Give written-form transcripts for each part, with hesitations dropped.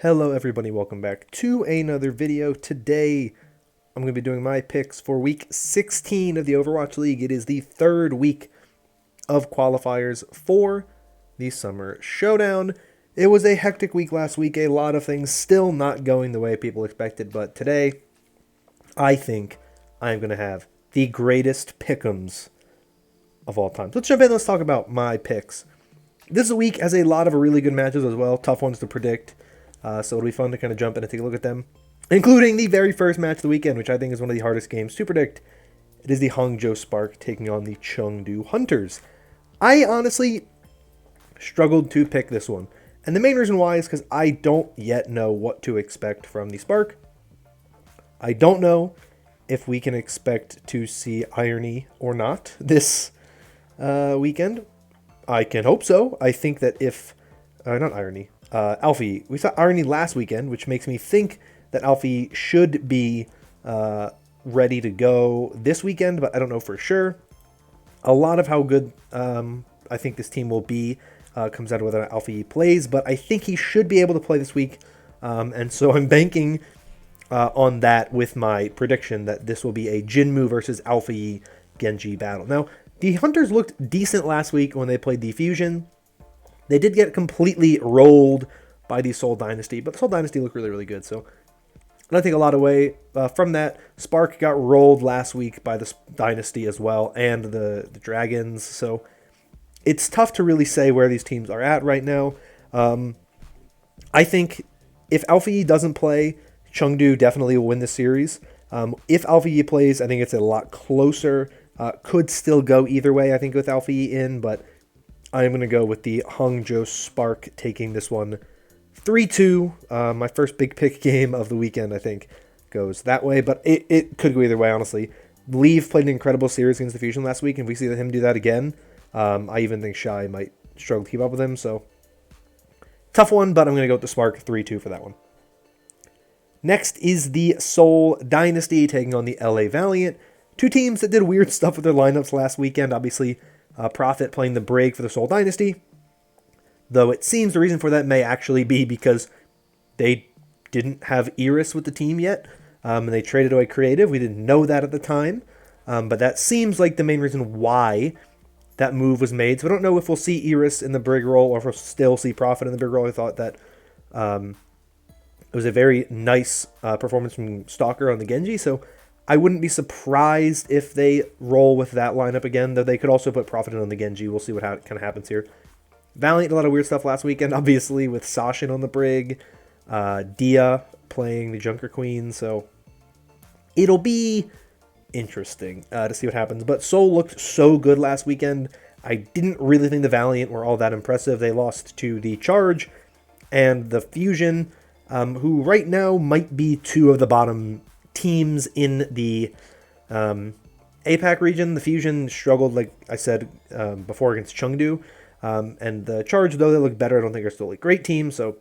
Hello everybody, welcome back to another video. Today, I'm going to be doing my picks for week 16 of the Overwatch League. It is the third week of qualifiers for the Summer Showdown. It was a hectic week last week, a lot of things still not going the way people expected, but today, I think I'm going to have the greatest pick'ems of all time. Let's jump in, let's talk about my picks. This week has a lot of really good matches as well, tough ones to predict. So it'll be fun to kind of jump in and take a look at them, including the very first match of the weekend, which I think is one of the hardest games to predict. It is the Hangzhou Spark taking on the Chengdu Hunters. I honestly struggled to pick this one, and the main reason why is because I don't yet know what to expect from the Spark. I don't know if we can expect to see irony or not this weekend. I can hope so. I think that if... not irony. ATVI. We saw irony last weekend, which makes me think that ATVI should be ready to go this weekend, but I don't know for sure. A lot of how good I think this team will be comes out of whether ATVI plays, but I think he should be able to play this week, and so I'm banking on that with my prediction that this will be a Jinmu versus ATVI Genji battle. Now, the Hunters looked decent last week when they played the Fusion. They did get completely rolled by the Seoul Dynasty, but the Seoul Dynasty looked really, really good. So I take a lot away from that. Spark got rolled last week by the Dynasty as well, and the Dragons. So it's tough to really say where these teams are at right now. I think if ATVI doesn't play, Chengdu definitely will win the series. If ATVI plays, I think it's a lot closer. Could still go either way, I think, with ATVI in, but I'm going to go with the Hangzhou Spark taking this one 3-2. My first big pick game of the weekend, I think, goes that way. But it could go either way, honestly. Leave played an incredible series against the Fusion last week, and if we see him do that again, I even think Shy might struggle to keep up with him. So, tough one, but I'm going to go with the Spark 3-2 for that one. Next is the Seoul Dynasty taking on the LA Valiant. Two teams that did weird stuff with their lineups last weekend, obviously. Profit playing the Brig for the Seoul Dynasty, though it seems the reason for that may actually be because they didn't have Iris with the team yet, and they traded away Creative. We didn't know that at the time, but that seems like the main reason why that move was made. So I don't know if we'll see Iris in the Brig role or if we'll still see Profit in the Brig role. I thought that it was a very nice performance from Stalker on the Genji, so I wouldn't be surprised if they roll with that lineup again, though they could also put Profit in on the Genji. We'll see what kind of happens here. Valiant did a lot of weird stuff last weekend, obviously, with Sashin on the Brig, Dia playing the Junker Queen, so it'll be interesting to see what happens. But Seoul looked so good last weekend. I didn't really think the Valiant were all that impressive. They lost to the Charge and the Fusion, who right now might be two of the bottom teams in the APAC region. The Fusion struggled, like I said before, against Chengdu. And the Charge, though they look better, I don't think are still a great team. So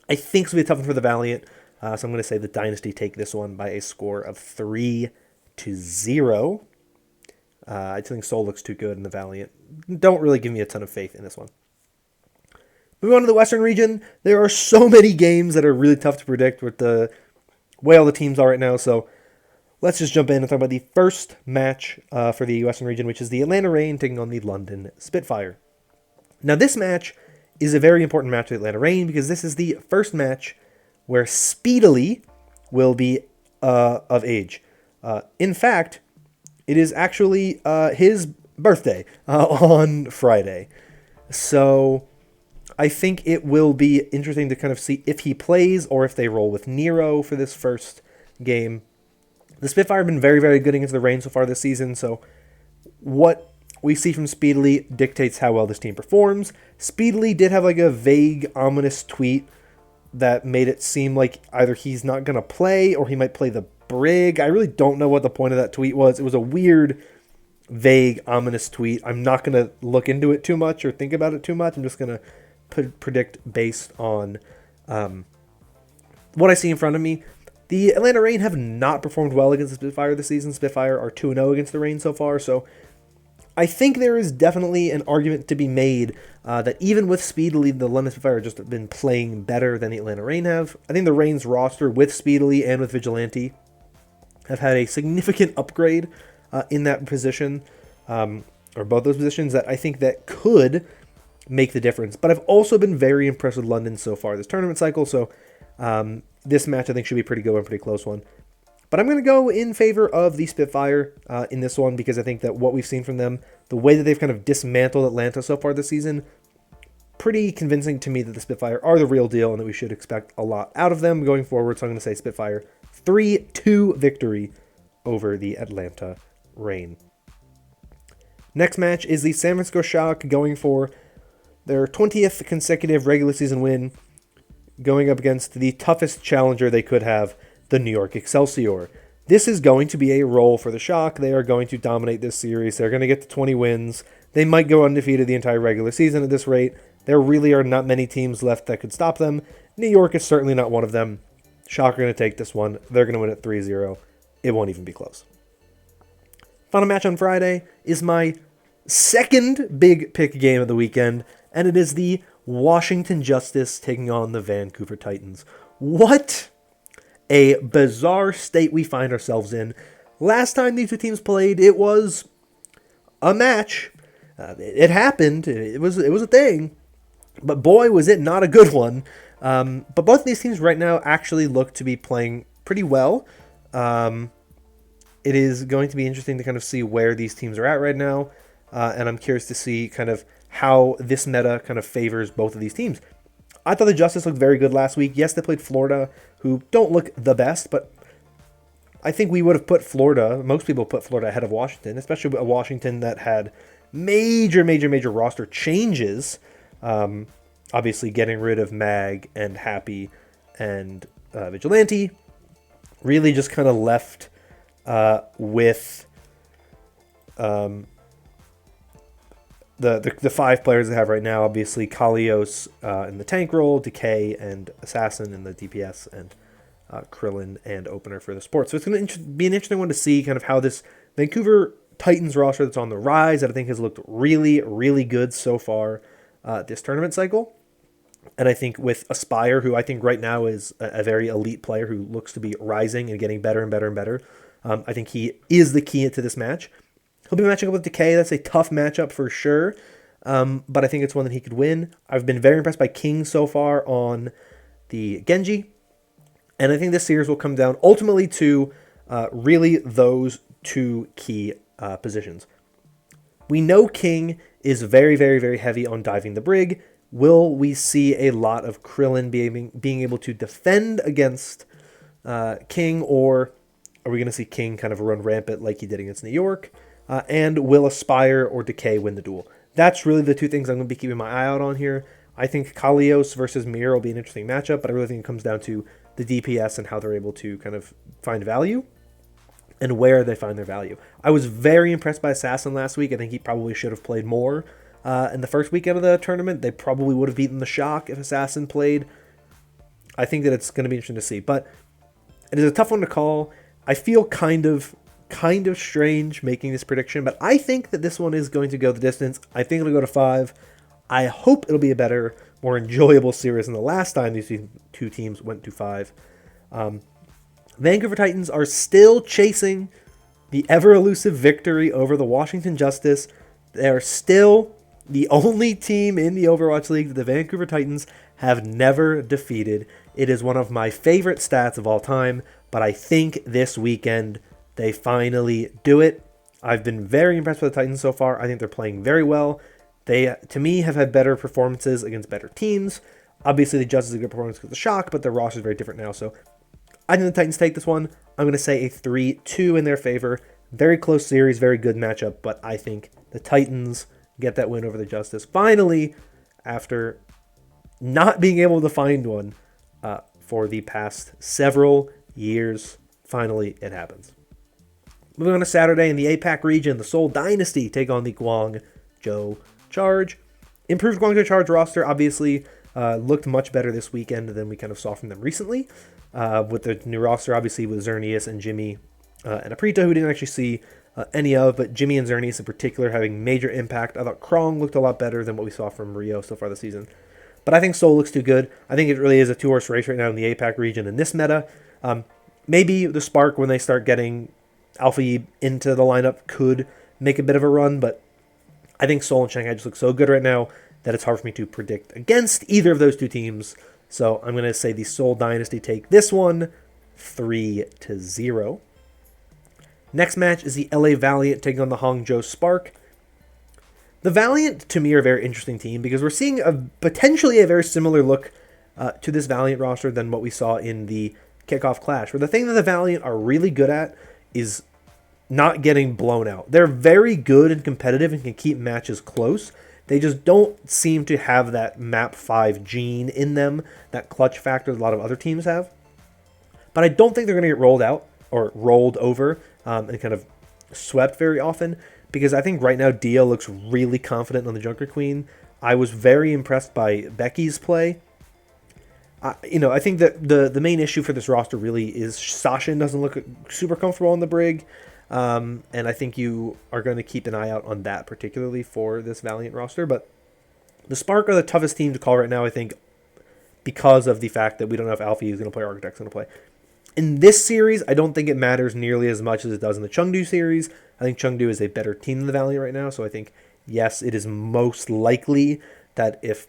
I think it's going to be a tough one for the Valiant. So I'm going to say the Dynasty take this one by a score of 3-0. I just think Seoul looks too good, and the Valiant don't really give me a ton of faith in this one. Moving on to the Western region, there are so many games that are really tough to predict with the way all the teams are right now, so let's just jump in and talk about the first match for the Western region, which is the Atlanta Reign taking on the London Spitfire. Now, this match is a very important match for the Atlanta Reign because this is the first match where Speedily will be of age. In fact, it is actually his birthday on Friday, so I think it will be interesting to kind of see if he plays or if they roll with Nero for this first game. The Spitfire have been very, very good against the Reign so far this season, so what we see from Speedily dictates how well this team performs. Speedily did have like a vague, ominous tweet that made it seem like either he's not going to play or he might play the Brig. I really don't know what the point of that tweet was. It was a weird, vague, ominous tweet. I'm not going to look into it too much or think about it too much. I'm just going to predict based on what I see in front of me. The Atlanta Reign have not performed well against the Spitfire this season. Spitfire are 2-0 against the Reign so far, so I think there is definitely an argument to be made that even with Speedily, the London Spitfire have just been playing better than the Atlanta Reign have. I think the Reign's roster with Speedily and with Vigilante have had a significant upgrade in that position, or both those positions, that I think that could make the difference. But I've also been very impressed with London so far this tournament cycle, so this match I think should be pretty good and pretty close one. But I'm going to go in favor of the Spitfire in this one, because I think that what we've seen from them, the way that they've kind of dismantled Atlanta so far this season, pretty convincing to me that the Spitfire are the real deal and that we should expect a lot out of them going forward. So I'm going to say Spitfire 3-2 victory over the Atlanta Reign. Next match is the San Francisco Shock going for their 20th consecutive regular season win, going up against the toughest challenger they could have, the New York Excelsior. This is going to be a roll for the Shock. They are going to dominate this series. They're going to get to 20 wins. They might go undefeated the entire regular season at this rate. There really are not many teams left that could stop them. New York is certainly not one of them. Shock are going to take this one. They're going to win it 3-0. It won't even be close. Final match on Friday is my second big pick game of the weekend, and it is the Washington Justice taking on the Vancouver Titans. What a bizarre state we find ourselves in. Last time these two teams played, it was a match. It happened. It was a thing. But boy, was it not a good one. But both of these teams right now actually look to be playing pretty well. It is going to be interesting to kind of see where these teams are at right now. And I'm curious to see kind of how this meta kind of favors both of these teams. I thought the Justice looked very good last week. Yes, they played Florida, who don't look the best, but I think we would have put Florida, most people put Florida ahead of Washington, especially a Washington that had major roster changes. Obviously getting rid of Mag and Happy and Vigilante. Really just kind of left with the five players they have right now. Obviously Kalios in the tank role, Decay and Assassin in the DPS, and Krillin and Opener for the support. So it's going to be an interesting one to see kind of how this Vancouver Titans roster that's on the rise, that I think has looked really good so far this tournament cycle. And I think with Aspire, who I think right now is a very elite player who looks to be rising and getting better and better. I think he is the key to this match. He'll be matching up with Decay. That's a tough matchup for sure. But I think it's one that he could win. I've been very impressed by King so far on the Genji. And I think this series will come down ultimately to really those two key positions. We know King is very heavy on diving the Brig. Will we see a lot of Krillin being able to defend against King, or are we going to see King kind of run rampant like he did against New York? And will Aspire or Decay win the duel? That's really the two things I'm going to be keeping my eye out on here. I think Kalios versus Mir will be an interesting matchup, but I really think it comes down to the DPS and how they're able to kind of find value and where they find their value. I was very impressed by Assassin last week. I think he probably should have played more in the first weekend of the tournament. They probably would have beaten the Shock if Assassin played. I think that it's going to be interesting to see, but it is a tough one to call. I feel kind of strange making this prediction, but I think that this one is going to go the distance. I think it'll go to 5. I hope it'll be a better, more enjoyable series than the last time these two teams went to 5. Vancouver Titans are still chasing the ever-elusive victory over the Washington Justice. They are still the only team in the Overwatch League that the Vancouver Titans have never defeated. It is one of my favorite stats of all time, but I think this weekend they finally do it. I've been very impressed with the Titans so far. I think they're playing very well. They, to me, have had better performances against better teams. Obviously, the Justice is a good performance against the Shock, but their roster is very different now. So I think the Titans take this one. I'm going to say a 3-2 in their favor. Very close series, very good matchup, but I think the Titans get that win over the Justice. Finally, after not being able to find one for the past several years, finally it happens. Moving on to Saturday in the APAC region, the Seoul Dynasty take on the Guangzhou Charge. Improved Guangzhou Charge roster obviously looked much better this weekend than we kind of saw from them recently. With the new roster, obviously, with Xerneas and Jimmy and Aprita, who didn't actually see any of, but Jimmy and Zernius in particular having major impact. I thought Krong looked a lot better than what we saw from Rio so far this season. But I think Seoul looks too good. I think it really is a two-horse race right now in the APAC region in this meta. Maybe the Spark, when they start getting Alpha Yi into the lineup, could make a bit of a run, but I think Seoul and Shanghai just look so good right now that it's hard for me to predict against either of those two teams. So I'm going to say the Seoul Dynasty take this one 3-0. Next match is the LA Valiant taking on the Hangzhou Spark. The Valiant, to me, are a very interesting team because we're seeing potentially a very similar look to this Valiant roster than what we saw in the kickoff clash, where the thing that the Valiant are really good at is not getting blown out. They're very good and competitive and can keep matches close. They just don't seem to have that map 5 gene in them, that clutch factor that a lot of other teams have. But I don't think they're going to get rolled out or rolled over and kind of swept very often, because I think right now Dia looks really confident on the Junker Queen. I was very impressed by Becky's play. I think that the main issue for this roster really is Sashin doesn't look super comfortable on the Brig. And I think you are going to keep an eye out on that, particularly for this Valiant roster. But the Spark are the toughest team to call right now, I think, because of the fact that we don't know if Alpha is going to play or Architect's going to play. In this series, I don't think it matters nearly as much as it does in the Chengdu series. I think Chengdu is a better team than the Valiant right now, so I think, yes, it is most likely that if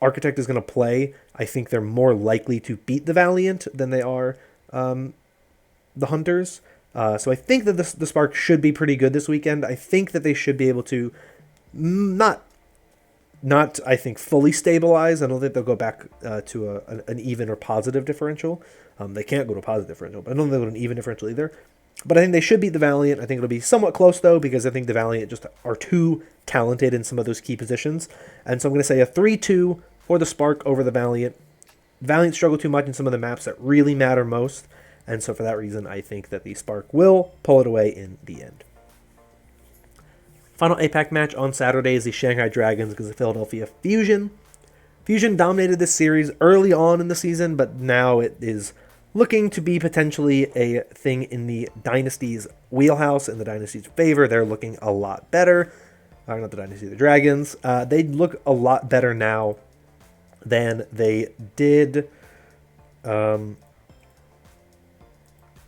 Architect is going to play, I think they're more likely to beat the Valiant than they are the Hunters. So I think that the Spark should be pretty good this weekend. I think that they should be able to not I think fully stabilize. I don't think they'll go back to an even or positive differential. They can't go to a positive differential, but I don't think they'll go to an even differential either. But I think they should beat the Valiant. I think it'll be somewhat close, though, because I think the Valiant just are too talented in some of those key positions. And so I'm going to say a 3-2 for the Spark over the Valiant. Valiant struggle too much in some of the maps that really matter most. And so for that reason, I think that the Spark will pull it away in the end. Final APAC match on Saturday is the Shanghai Dragons against the Philadelphia Fusion. Fusion dominated this series early on in the season, but now it is looking to be potentially a thing in the Dynasty's wheelhouse, in the Dynasty's favor. They're looking a lot better. Not the Dynasty, the Dragons. They look a lot better now than they did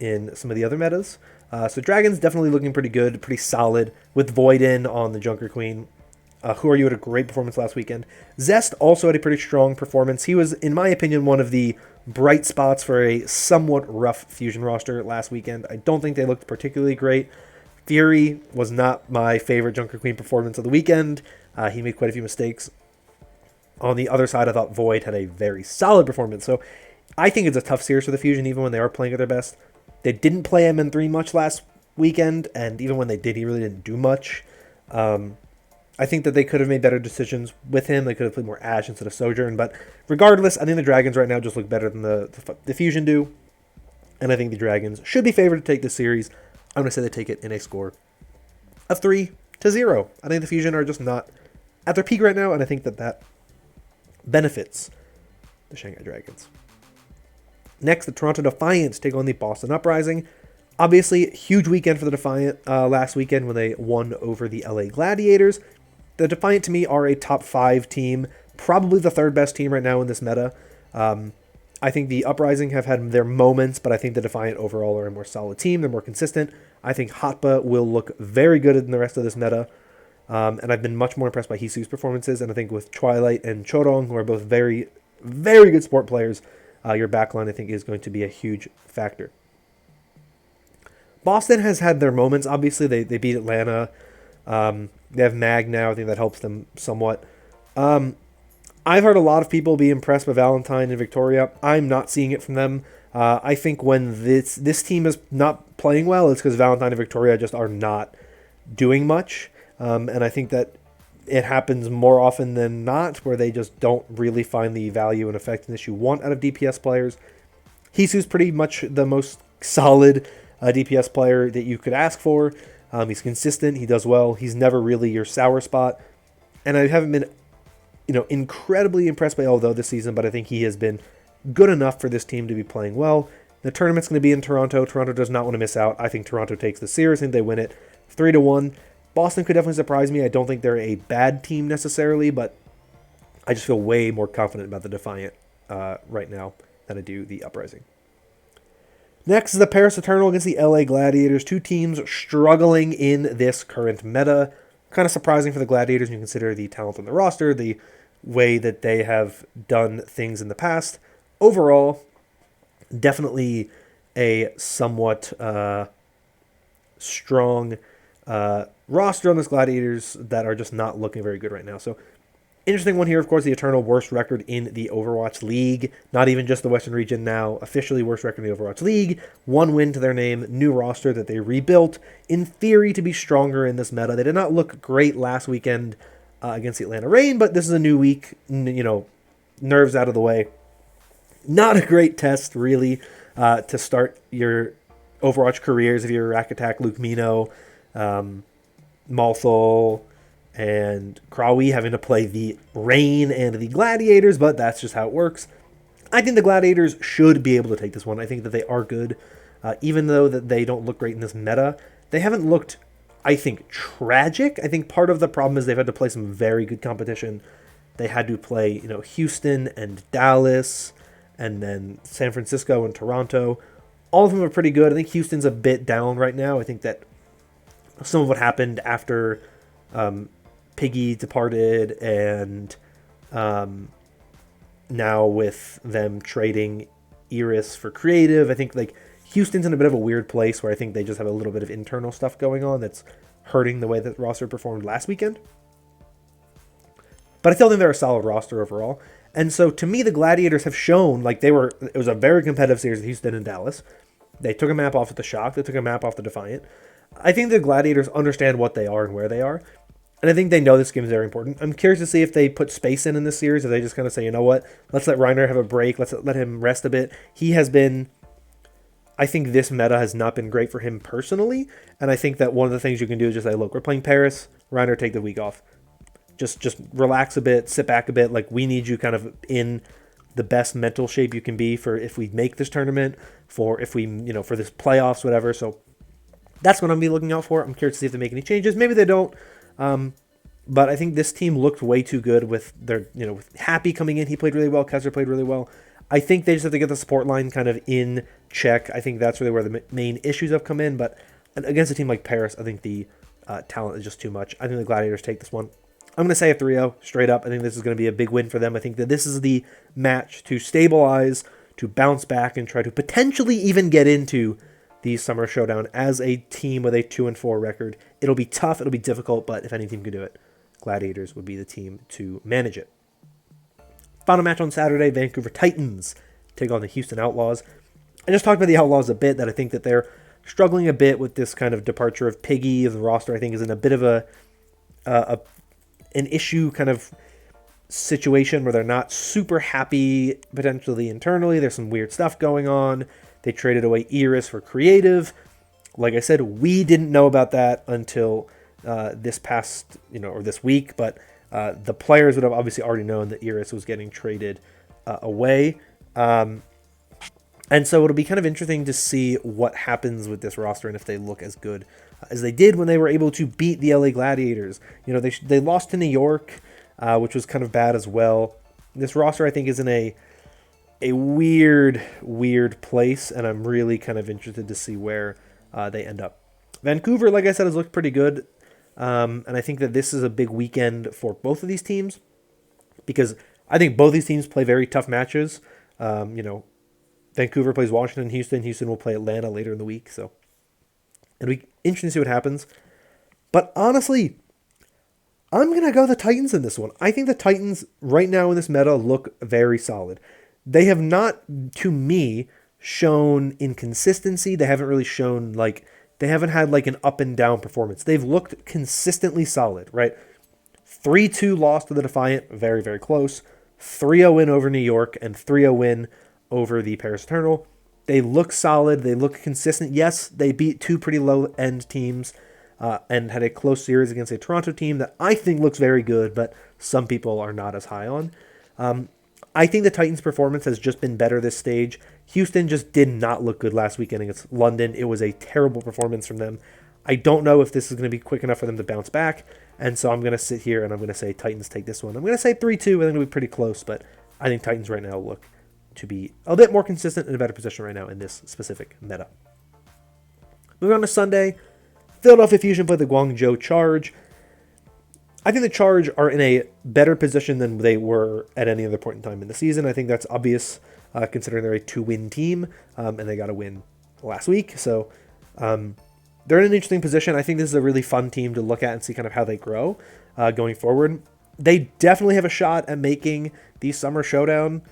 in some of the other metas. So Dragons definitely looking pretty good, pretty solid, with Void in on the Junker Queen. Who Are You had a great performance last weekend. Zest also had a pretty strong performance. He was, in my opinion, one of the bright spots for a somewhat rough Fusion roster last weekend. I don't think they looked particularly great. Fury was not my favorite Junker Queen performance of the weekend. He made quite a few mistakes. On the other side, I thought Void had a very solid performance. So I think it's a tough series for the Fusion, even when they are playing at their best. They didn't play MN3 much last weekend, and even when they did, he really didn't do much. I think that they could have made better decisions with him. They could have played more Ashe instead of Sojourn. But regardless, I think the Dragons right now just look better than the Fusion do. And I think the Dragons should be favored to take this series. I'm going to say they take it in a score of 3-0. I think the Fusion are just not at their peak right now, and I think that benefits the Shanghai Dragons. Next, the Toronto Defiant take on the Boston Uprising. Obviously, huge weekend for the Defiant last weekend when they won over the LA Gladiators. The Defiant, to me, are a top 5 team, probably the third best team right now in this meta. I think the Uprising have had their moments, but I think the Defiant overall are a more solid team. They're more consistent. I think Hotba will look very good in the rest of this meta. And I've been much more impressed by Hisu's performances. And I think with Twilight and Chorong, who are both very, very good sport players, your backline, I think, is going to be a huge factor. Boston has had their moments. Obviously, they beat Atlanta. They have Mag now. I think that helps them somewhat. I've heard a lot of people be impressed by Valentine and Victoria. I'm not seeing it from them. I think when this team is not playing well, it's because Valentine and Victoria just are not doing much. And I think that it happens more often than not, where they just don't really find the value and effectiveness you want out of DPS players. Hisu's pretty much the most solid DPS player that you could ask for. He's consistent. He does well. He's never really your sour spot. And I haven't been, incredibly impressed by Aldo this season, but I think he has been good enough for this team to be playing well. The tournament's going to be in Toronto. Toronto does not want to miss out. I think Toronto takes the series. I think they win it 3-1. Boston could definitely surprise me. I don't think they're a bad team necessarily, but I just feel way more confident about the Defiant right now than I do the Uprising. Next is the Paris Eternal against the LA Gladiators. Two teams struggling in this current meta. Kind of surprising for the Gladiators when you consider the talent on the roster, the way that they have done things in the past. Overall, definitely a somewhat strong roster on this Gladiators that are just not looking very good right now. So, interesting one here, of course, the Eternal worst record in the Overwatch League. Not even just the Western region now, officially worst record in the Overwatch League. 1 win to their name, new roster that they rebuilt, in theory to be stronger in this meta. They did not look great last weekend against the Atlanta Reign, but this is a new week, nerves out of the way. Not a great test, really, to start your Overwatch careers if you're Rack Attack, Luke Mino, Malthol, and Krawi having to play the Reign and the Gladiators, but that's just how it works. I think the Gladiators should be able to take this one. I think that they are good. Even though that they don't look great in this meta, they haven't looked, I think, tragic. I think part of the problem is they've had to play some very good competition. They had to play, Houston and Dallas, and then San Francisco and Toronto. All of them are pretty good. I think Houston's a bit down right now. I think that some of what happened after Piggy departed and now with them trading Iris for creative, I think Houston's in a bit of a weird place where I think they just have a little bit of internal stuff going on that's hurting the way that the roster performed last weekend. But I still think they're a solid roster overall. And so to me, the Gladiators have shown it was a very competitive series with Houston and Dallas. They took a map off of the Shock. They took a map off the Defiant. I think the Gladiators understand what they are and where they are. And I think they know this game is very important. I'm curious to see if they put space in this series, or they just kind of say, you know what, let's let Reiner have a break. Let's let him rest a bit. He has been, I think this meta has not been great for him personally. And I think that one of the things you can do is just say, look, we're playing Paris. Reiner, take the week off. Just relax a bit, sit back a bit. We need you kind of in the best mental shape you can be for if we make this tournament, for if we, for this playoffs, whatever. So that's what I'm going to be looking out for. I'm curious to see if they make any changes. Maybe they don't. But I think this team looked way too good with their, with Happy coming in. He played really well. Kessler played really well. I think they just have to get the support line kind of in check. I think that's really where the main issues have come in. But against a team like Paris, I think the talent is just too much. I think the Gladiators take this one. I'm going to say a 3-0 straight up. I think this is going to be a big win for them. I think that this is the match to stabilize, to bounce back, and try to potentially even get into the Summer Showdown as a team with a 2-4 record. It'll be tough. It'll be difficult, but if any team could do it, Gladiators would be the team to manage it. Final match on Saturday, Vancouver Titans take on the Houston Outlaws. I just talked about the Outlaws a bit, that I think that they're struggling a bit with this kind of departure of Piggy. The roster, I think, is in a bit of an issue kind of situation where they're not super happy potentially internally. There's some weird stuff going on. They traded away Iris for creative. Like I said, we didn't know about that until this past, or this week, but the players would have obviously already known that Iris was getting traded away. And so it'll be kind of interesting to see what happens with this roster and if they look as good as they did when they were able to beat the LA Gladiators. They lost to New York, which was kind of bad as well. This roster, I think, is in a weird place, and I'm really kind of interested to see where they end up. Vancouver, like I said, has looked pretty good, and I think that this is a big weekend for both of these teams, because I think both these teams play very tough matches. Vancouver plays Washington and Houston. Houston will play Atlanta later in the week, so it'll be interesting to see what happens. But honestly, I'm going to go the Titans in this one. I think the Titans right now in this meta look very solid. They have not, to me, shown inconsistency. They haven't really shown, they haven't had, an up and down performance. They've looked consistently solid, right? 3-2 loss to the Defiant, very, very close. 3-0 win over New York, and 3-0 win over the Paris Eternal. They look solid. They look consistent. Yes, they beat two pretty low-end teams and had a close series against a Toronto team that I think looks very good, but some people are not as high on. I think the Titans' performance has just been better this stage. Houston just did not look good last weekend against London. It was a terrible performance from them. I don't know if this is going to be quick enough for them to bounce back, and so I'm going to sit here and I'm going to say Titans take this one. I'm going to say 3-2. I think it'll be pretty close, but I think Titans right now look to be a bit more consistent and a better position right now in this specific meta. Moving on to Sunday, Philadelphia Fusion played the Guangzhou Charge. I think the Charge are in a better position than they were at any other point in time in the season. I think that's obvious considering they're a 2-win team, and they got a win last week. So they're in an interesting position. I think this is a really fun team to look at and see kind of how they grow going forward. They definitely have a shot at making the Summer Showdown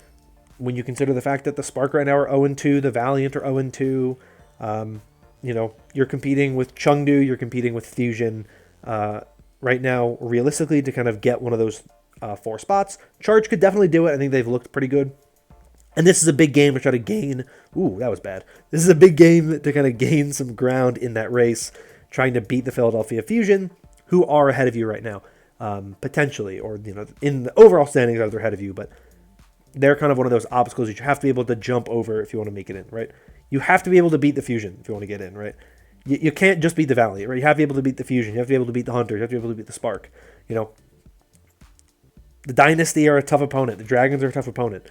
when you consider the fact that the Spark right now are 0-2, the Valiant are 0-2. You're competing with Chengdu, you're competing with Fusion right now, realistically, to kind of get one of those 4 spots. Charge could definitely do it. I think they've looked pretty good. And this is a big game to try to gain. Ooh, that was bad. This is a big game to kind of gain some ground in that race, trying to beat the Philadelphia Fusion, who are ahead of you right now, potentially, or in the overall standings, they're ahead of you, but they're kind of one of those obstacles that you have to be able to jump over if you want to make it in, right? You have to be able to beat the Fusion if you want to get in, right? You can't just beat the Valiant, right? You have to be able to beat the Fusion. You have to be able to beat the Hunter. You have to be able to beat the Spark. The Dynasty are a tough opponent. The Dragons are a tough opponent.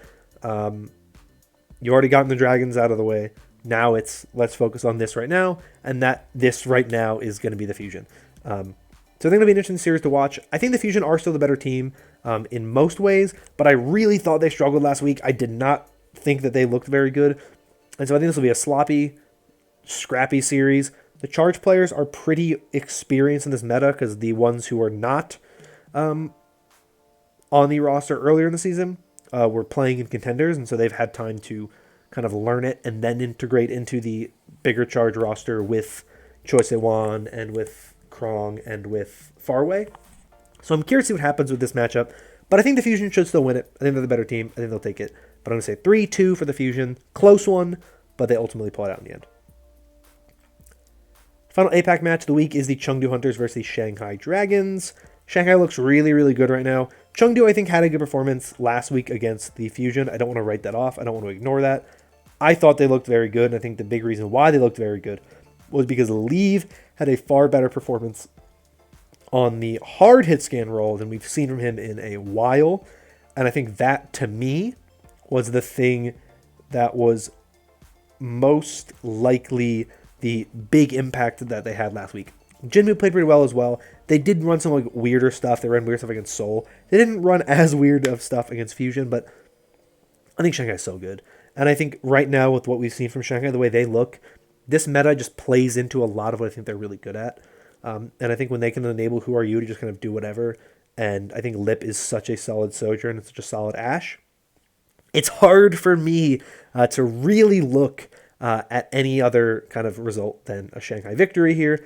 You already gotten the Dragons out of the way. Now let's focus on this right now, and this right now is going to be the Fusion. So I think it'll be an interesting series to watch. I think the Fusion are still the better team in most ways, but I really thought they struggled last week. I did not think that they looked very good, and so I think this will be a sloppy, scrappy series. The Charge players are pretty experienced in this meta because the ones who are not on the roster earlier in the season were playing in contenders, and so they've had time to kind of learn it and then integrate into the bigger Charge roster with Choi Se-won and with Krong and with Farway. So I'm curious to see what happens with this matchup, but I think the Fusion should still win it. I think they're the better team. I think they'll take it. But I'm going to say 3-2 for the Fusion. Close one, but they ultimately pull it out in the end. Final APAC match of the week is the Chengdu Hunters versus the Shanghai Dragons. Shanghai looks really, really good right now. Chengdu, I think, had a good performance last week against the Fusion. I don't want to write that off. I don't want to ignore that. I thought they looked very good, and I think the big reason why they looked very good was because Leave had a far better performance on the hard hit scan role than we've seen from him in a while. And I think that, to me, was the thing that was most likely the big impact that they had last week. Jinmu played pretty well as well. They did run some weirder stuff. They ran weird stuff against Seoul. They didn't run as weird of stuff against Fusion, but I think Shanghai's so good. And I think right now with what we've seen from Shanghai, the way they look, this meta just plays into a lot of what I think they're really good at. And I think when they can enable Who Are You to just kind of do whatever, and I think Lip is such a solid Sojourn and such a solid Ashe, it's hard for me to really look at any other kind of result than a Shanghai victory here.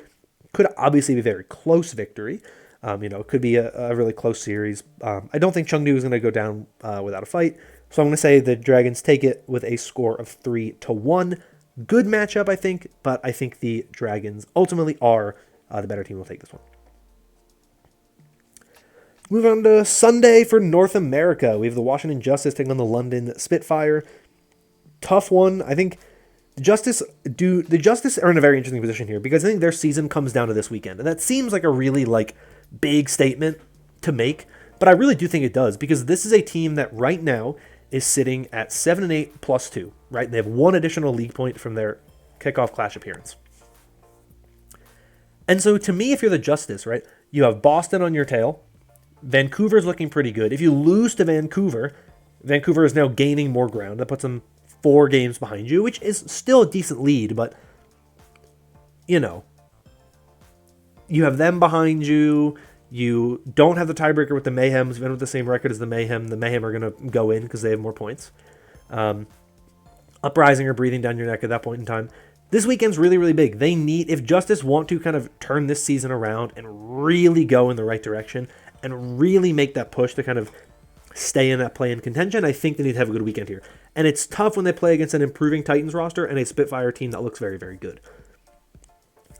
Could obviously be a very close victory. It could be a really close series. I don't think Chengdu is going to go down without a fight. So I'm going to say the Dragons take it with a score of 3-1. Good matchup, I think, but I think the Dragons ultimately are the better team. Will take this one. Move on to Sunday for North America. We have the Washington Justice taking on the London Spitfire. Tough one. I think the Justice are in a very interesting position here because I think their season comes down to this weekend. And that seems like a really big statement to make, but I really do think it does because this is a team that right now is sitting at 7-8 plus 2, right? They have one additional league point from their kickoff clash appearance. And so to me, if you're the Justice, right, you have Boston on your tail. Vancouver's looking pretty good. If you lose to Vancouver, Vancouver is now gaining more ground. That puts them 4 games behind you, which is still a decent lead, but you have them behind you. You don't have the tiebreaker with the Mayhems. Even with the same record as the Mayhem are going to go in because they have more points. Uprising are breathing down your neck at that point in time. This weekend's really, really big. They need, if Justice want to kind of turn this season around and really go in the right direction and really make that push to kind of stay in that play-in contention, I think they need to have a good weekend here. And it's tough when they play against an improving Titans roster and a Spitfire team that looks very, very good.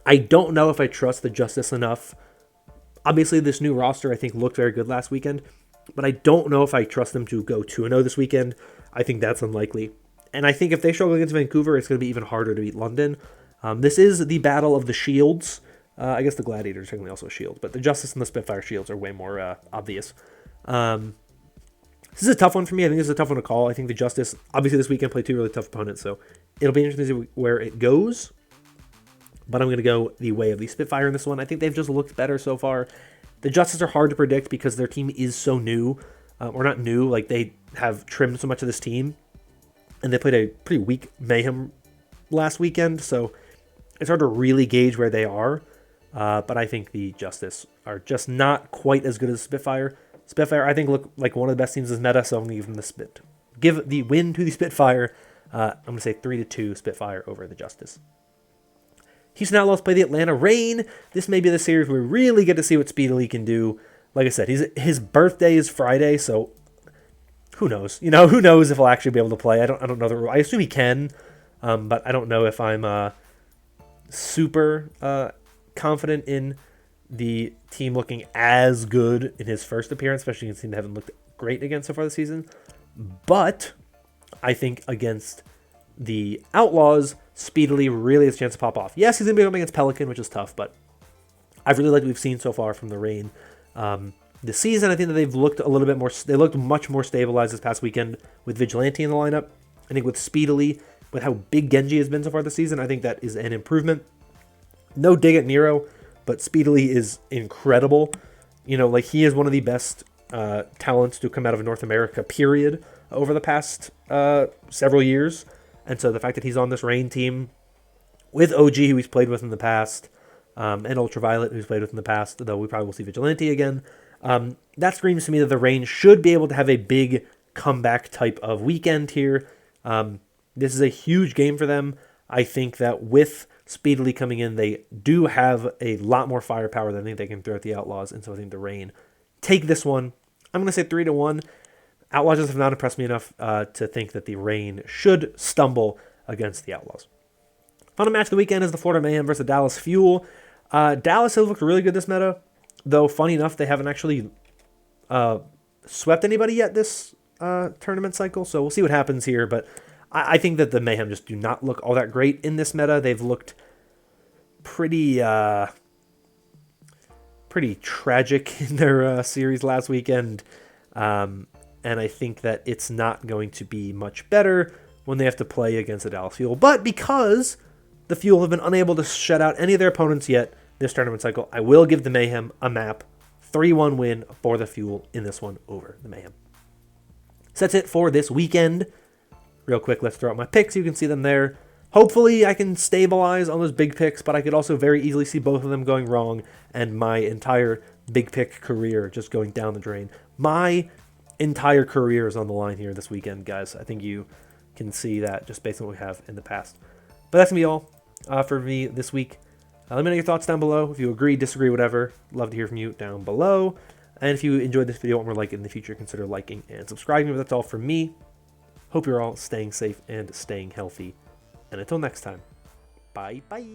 I don't know if I trust the Justice enough. Obviously, this new roster, I think, looked very good last weekend. but I don't know if I trust them to go 2-0 this weekend. I think that's unlikely. And I think if they struggle against Vancouver, it's going to be even harder to beat London. This is the battle of the shields. I guess the Gladiators are technically also a shield, but the Justice and the Spitfire shields are way more obvious. This is a tough one for me. I think this is a tough one to call. I think the Justice, obviously this weekend, played two really tough opponents, so it'll be interesting to see where it goes. But I'm going to go the way of the Spitfire in this one. I think they've just looked better so far. The Justice are hard to predict because their team is so new. Or not new, like they have trimmed so much of this team. And they played a pretty weak Mayhem last weekend, so it's hard to really gauge where they are. But I think the Justice are just not quite as good as Spitfire. Spitfire, I think, look like one of the best teams in this meta, so I'm going to give them give the win to the Spitfire. I'm going to say 3-2 Spitfire over the Justice. Houston Outlaws play the Atlanta Reign. This may be the series where we really get to see what Speedily can do. Like I said, his birthday is Friday, so who knows? You know, who knows if he'll actually be able to play? I don't know the rule. I assume he can, but I don't know if I'm super confident in the team looking as good in his first appearance, especially since they haven't looked great against so far this season. But I think against the Outlaws, Speedily really has a chance to pop off. Yes, he's going to be going against Pelican, which is tough, but I really like what we've seen so far from the Reign. This season, I think that they've looked a little bit more, they looked much more stabilized this past weekend with Vigilante in the lineup. I think with Speedily, with how big Genji has been so far this season, I think that is an improvement. No dig at Nero, but Speedily is incredible. You know, like he is one of the best talents to come out of North America, period, over the past several years. And so the fact that he's on this Reign team with OG, who he's played with in the past, and Ultraviolet, who's played with in the past, though we probably will see Vigilante again, that screams to me that the Reign should be able to have a big comeback type of weekend here. This is a huge game for them. I think that with Speedily coming in, they do have a lot more firepower than I think they can throw at the Outlaws, and so I think the Reign take this one. I'm going to say 3-1. Outlaws just have not impressed me enough to think that the Reign should stumble against the Outlaws. Final match of the weekend is the Florida Mayhem versus the Dallas Fuel. Dallas has looked really good this meta, though funny enough, they haven't actually swept anybody yet this tournament cycle, so we'll see what happens here, but I think that the Mayhem just do not look all that great in this meta. They've looked pretty tragic in their series last weekend, and I think that it's not going to be much better when they have to play against the Dallas Fuel. But because the Fuel have been unable to shut out any of their opponents yet this tournament cycle, I will give the Mayhem a map. 3-1 win for the Fuel in this one over the Mayhem. So that's it for this weekend. Real quick, let's throw out my picks. You can see them there. Hopefully, I can stabilize on those big picks, but I could also very easily see both of them going wrong and my entire big pick career just going down the drain. My entire career is on the line here this weekend, guys. I think you can see that just based on what we have in the past. But that's going to be all for me this week. Let me know your thoughts down below. If you agree, disagree, whatever. Love to hear from you down below. And if you enjoyed this video and want more like it in the future, consider liking and subscribing. But that's all from me. Hope you're all staying safe and staying healthy. And until next time, bye-bye.